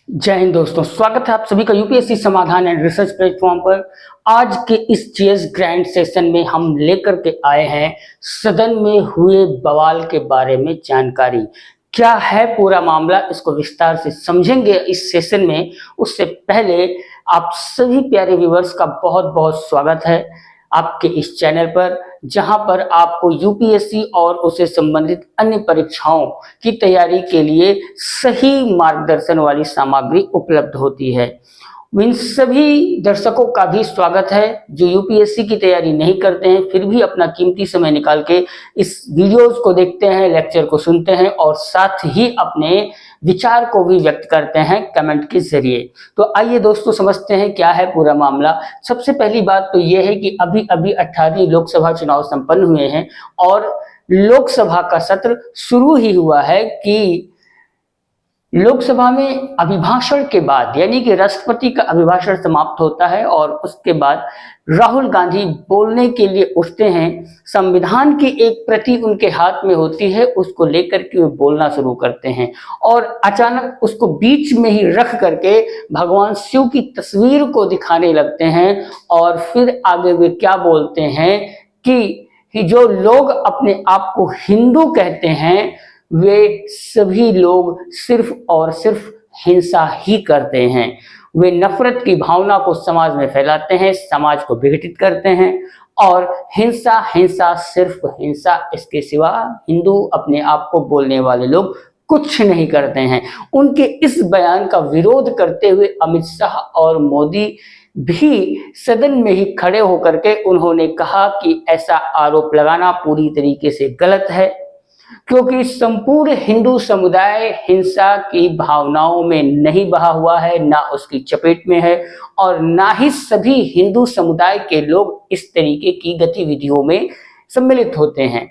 जय हिंद दोस्तों, स्वागत है आप सभी का यूपीएससी समाधान एंड रिसर्च प्लेटफॉर्म पर। आज के इस जीएस ग्रैंड सेशन में हम लेकर के आए हैं सदन में हुए बवाल के बारे में जानकारी। क्या है पूरा मामला, इसको विस्तार से समझेंगे इस सेशन में। उससे पहले आप सभी प्यारे व्यूअर्स का बहुत बहुत स्वागत है आपके इस चैनल पर, जहां पर आपको यूपीएससी और उससे संबंधित अन्य परीक्षाओं की तैयारी के लिए सही मार्गदर्शन वाली सामग्री उपलब्ध होती है। इन सभी दर्शकों का भी स्वागत है जो यूपीएससी की तैयारी नहीं करते हैं फिर भी अपना कीमती समय निकाल के इस वीडियोस को देखते हैं, लेक्चर को सुनते हैं और साथ ही अपने विचार को भी व्यक्त करते हैं कमेंट के जरिए। तो आइए दोस्तों समझते हैं क्या है पूरा मामला। सबसे पहली बात तो यह है कि अभी अभी 18वीं लोकसभा चुनाव संपन्न हुए हैं और लोकसभा का सत्र शुरू ही हुआ है कि लोकसभा में अभिभाषण के बाद यानी कि राष्ट्रपति का अभिभाषण समाप्त होता है और उसके बाद राहुल गांधी बोलने के लिए उठते हैं। संविधान की एक प्रति उनके हाथ में होती है, उसको लेकर के वे बोलना शुरू करते हैं और अचानक उसको बीच में ही रख करके भगवान शिव की तस्वीर को दिखाने लगते हैं और फिर आगे वे क्या बोलते हैं कि जो लोग अपने आप को हिंदू कहते हैं वे सभी लोग सिर्फ और सिर्फ हिंसा ही करते हैं। वे नफरत की भावना को समाज में फैलाते हैं, समाज को विघटित करते हैं और हिंसा हिंसा सिर्फ हिंसा, इसके सिवा हिंदू अपने आप को बोलने वाले लोग कुछ नहीं करते हैं। उनके इस बयान का विरोध करते हुए अमित शाह और मोदी भी सदन में ही खड़े होकर के उन्होंने कहा कि ऐसा आरोप लगाना पूरी तरीके से गलत है, क्योंकि संपूर्ण हिंदू समुदाय हिंसा की भावनाओं में नहीं बहा हुआ है, ना उसकी चपेट में है और ना ही सभी हिंदू समुदाय के लोग इस तरीके की गतिविधियों में सम्मिलित होते हैं।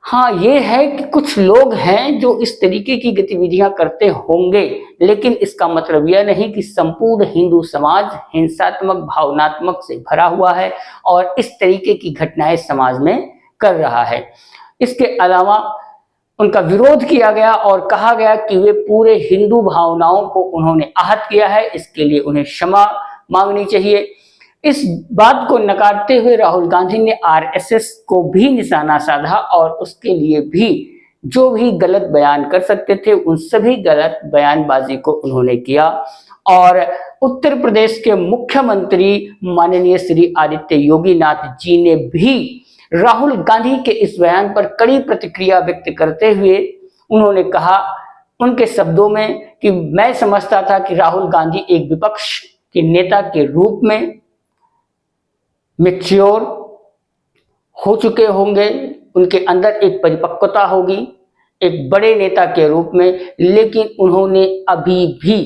हाँ, ये है कि कुछ लोग हैं जो इस तरीके की गतिविधियां करते होंगे, लेकिन इसका मतलब यह नहीं कि संपूर्ण हिंदू समाज हिंसात्मक भावनात्मक से भरा हुआ है और इस तरीके की घटनाएं समाज में कर रहा है। इसके अलावा उनका विरोध किया गया और कहा गया कि वे पूरे हिंदू भावनाओं को उन्होंने आहत किया है, इसके लिए उन्हें क्षमा मांगनी चाहिए। इस बात को नकारते हुए राहुल गांधी ने आरएसएस को भी निशाना साधा और उसके लिए भी जो भी गलत बयान कर सकते थे उन सभी गलत बयानबाजी को उन्होंने किया। और उत्तर प्रदेश के मुख्यमंत्री माननीय श्री आदित्य योगी नाथ जी ने भी राहुल गांधी के इस बयान पर कड़ी प्रतिक्रिया व्यक्त करते हुए उन्होंने कहा उनके शब्दों में कि मैं समझता था कि राहुल गांधी एक विपक्ष के नेता के रूप में मैच्योर हो चुके होंगे, उनके अंदर एक परिपक्वता होगी एक बड़े नेता के रूप में, लेकिन उन्होंने अभी भी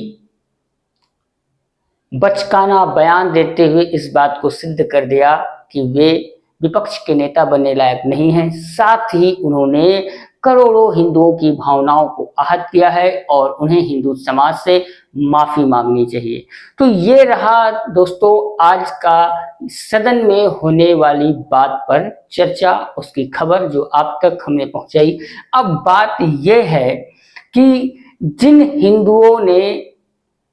बचकाना बयान देते हुए इस बात को सिद्ध कर दिया कि वे विपक्ष के नेता बनने लायक नहीं हैं। साथ ही उन्होंने करोड़ों हिंदुओं की भावनाओं को आहत किया है और उन्हें हिंदू समाज से माफी मांगनी चाहिए। तो ये रहा दोस्तों आज का सदन में होने वाली बात पर चर्चा, उसकी खबर जो आप तक हमने पहुंचाई। अब बात यह है कि जिन हिंदुओं ने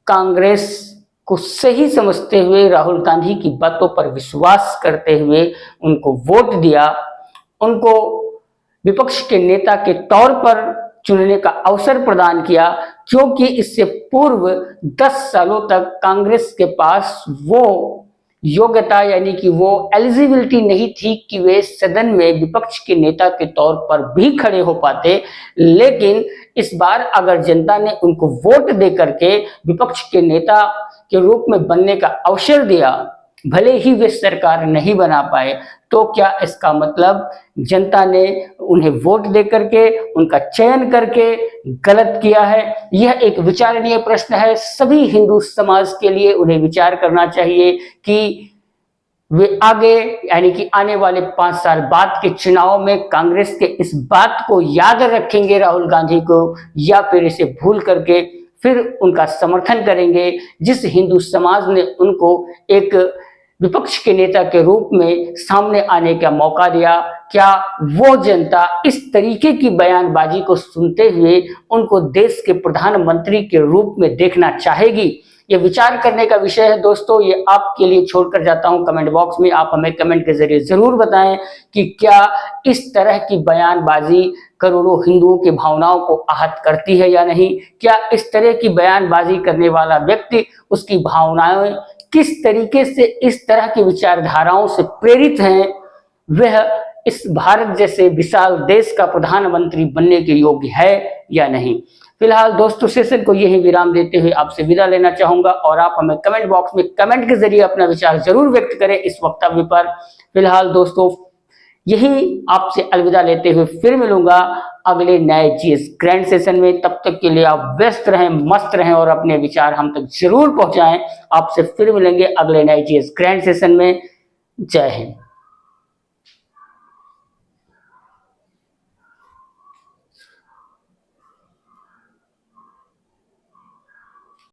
कांग्रेस को सही समझते हुए राहुल गांधी की बातों पर विश्वास करते हुए उनको वोट दिया, उनको विपक्ष के नेता के तौर पर चुनने का अवसर प्रदान किया, क्योंकि इससे पूर्व 10 सालों तक कांग्रेस के पास वो योग्यता यानी कि वो एलिजिबिलिटी नहीं थी कि वे सदन में विपक्ष के नेता के तौर पर भी खड़े हो पाते। लेकिन इस बार अगर जनता ने उनको वोट दे करके विपक्ष के नेता के रूप में बनने का अवसर दिया, भले ही वे सरकार नहीं बना पाए, तो क्या इसका मतलब जनता ने उन्हें वोट दे करके उनका चयन करके गलत किया है? यह एक विचारणीय प्रश्न है। सभी हिंदू समाज के लिए उन्हें विचार करना चाहिए कि वे आगे यानी कि आने वाले 5 साल बाद के चुनाव में कांग्रेस के इस बात को याद रखेंगे राहुल गांधी को, या फिर इसे भूल करके फिर उनका समर्थन करेंगे जिस हिंदू समाज ने उनको एक विपक्ष के नेता के रूप में सामने आने का मौका दिया, क्या वो जनता इस तरीके की बयानबाजी को सुनते हुए उनको देश के प्रधानमंत्री के रूप में देखना चाहेगी? ये विचार करने का विषय है दोस्तों। ये आपके लिए छोड़कर जाता हूं कमेंट बॉक्स में। आप हमें कमेंट के जरिए जरूर बताएं कि क्या इस तरह की बयानबाजी करोड़ों हिंदुओं की भावनाओं को आहत करती है या नहीं? क्या इस तरह की बयानबाजी करने वाला व्यक्ति, उसकी भावनाएं किस तरीके से इस तरह की विचारधाराओं से प्रेरित हैं, वह इस भारत जैसे विशाल देश का प्रधानमंत्री बनने के योग्य है या नहीं? फिलहाल दोस्तों सेशन को यही विराम देते हुए आपसे विदा लेना चाहूंगा और आप हमें कमेंट बॉक्स में कमेंट के जरिए अपना विचार जरूर व्यक्त करें इस वक्तव्य पर। फिलहाल दोस्तों यही आपसे अलविदा लेते हुए फिर मिलूंगा अगले नए जीएस ग्रैंड सेशन में। तब तक के लिए आप व्यस्त रहें, मस्त रहें और अपने विचार हम तक जरूर पहुंचाएं। आपसे फिर मिलेंगे अगले नए जीएस ग्रैंड सेशन में। जय हिंद।